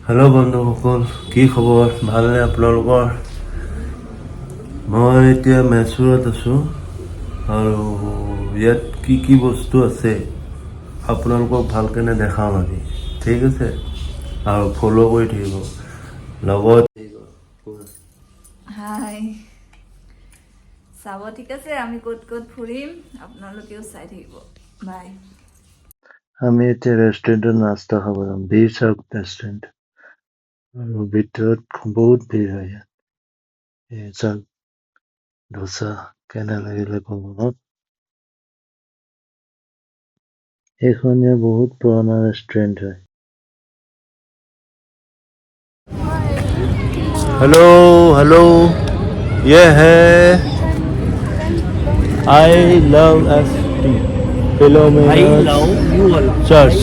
Hello' বন্ধুসকল, কি খবৰ? ভালনে আপোনালোকৰ? মই এতিয়া মেচুৰত আছোঁ আৰু ইয়াত কি কি বস্তু আছে আপোনালোকক ভালকেনে দেখাম আজি, ঠিক আছে? আৰু ফ'ল' কৰি থাকিব লগত। হাই, চাব ঠিক আছে, আমি ক'ত ক'ত ফুৰিম আপোনালোকেও চাই থাকিব। বাই। আমি এতিয়া ৰেষ্টুৰেণ্টত নাস্তা খাব যাম, বীৰ চাৰ্ক ৰেষ্টুৰেণ্ট, আৰু ভিতৰত বহুত ভিৰ হয় ইয়াত। এই চাওক ধোচা কেনে লাগিলে ক'ব ন? এইখনে বহুত পুৰণা ৰেষ্টুৰেণ্ট হয়। हेलो हेलो, ये है I love S T Philomena's church.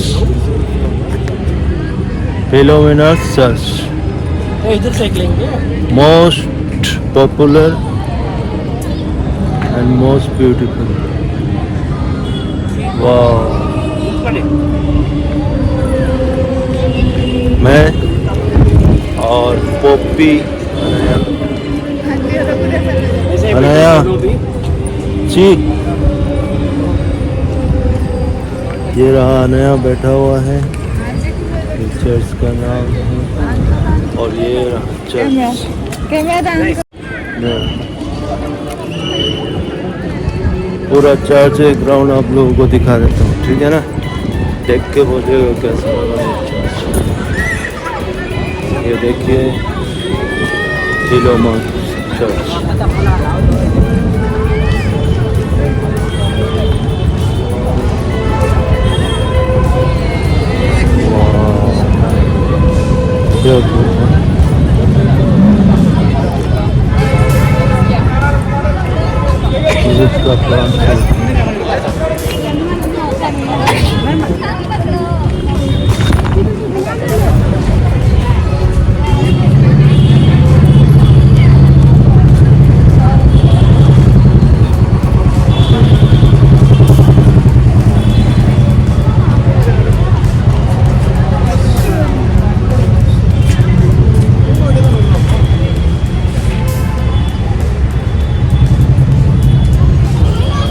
Philomena's church इधर से लेंगे। Most popular and most beautiful. वाह, मैं और पोपी अनया जी, ये रहा अनया बैठा हुआ है, ये चर्च का नाम है, और ये रहा चर्च। पूरा चर्च ग्राउंड आप लोगों को दिखा देता हूँ, ठीक है ना? देख के बोलिएगा कैसा लगा ये चर्च। ये देखिए फिलोमन चर्च। इसका प्लान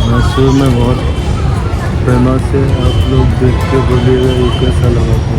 मैसूर में बहुत फेमस है, आप लोग देख के बोलिएगा ये कैसा लगा था।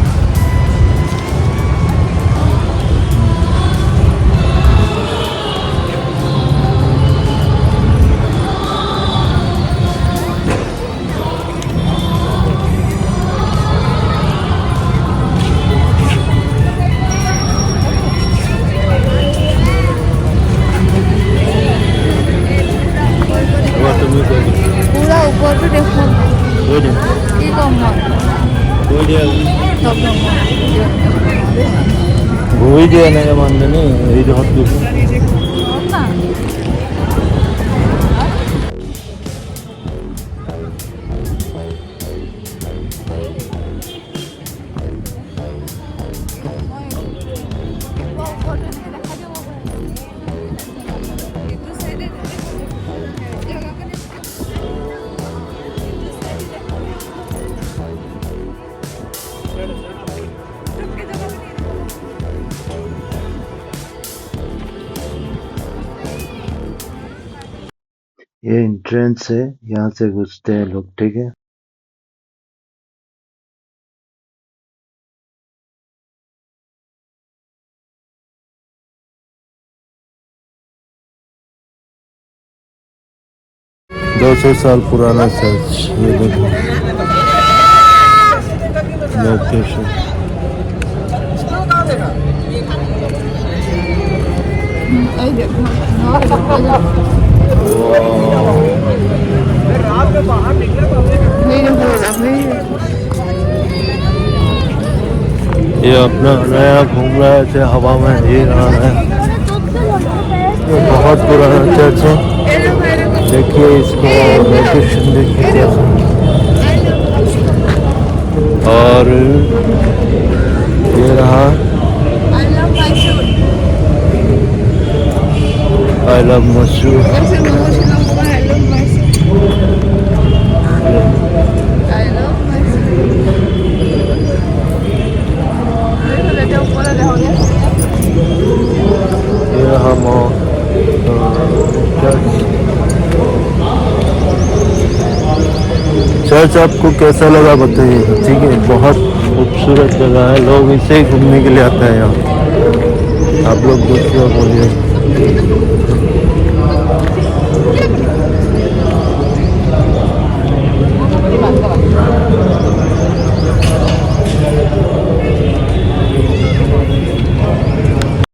পুৰা ওপৰটো দেখোন কি ক'ম মই, ঘূৰি দিয়ে এনেকৈ মানুহজনী এই জহত গৈছে। ये एंट्रेंस है, यहाँ से घुसते हैं लोग, ठीक है? दो सौ साल पुराना चर्च, ये देखो लोकेशन। এই দেখুন ये अपना नया घूम रहा है ऐसे हवा में, ये रहा है। ये बहुत पुराना चर्च है, देखिए इसको लोकेशन देखिए कैसा। और ये रहा आई लव मशरूम। चर्च आपको कैसा लगा बताइए, ठीक है, बहुत खूबसूरत जगह है, लोग इसे ही घूमने के लिए आता है यहाँ। आप लोग कुछ बोलिए।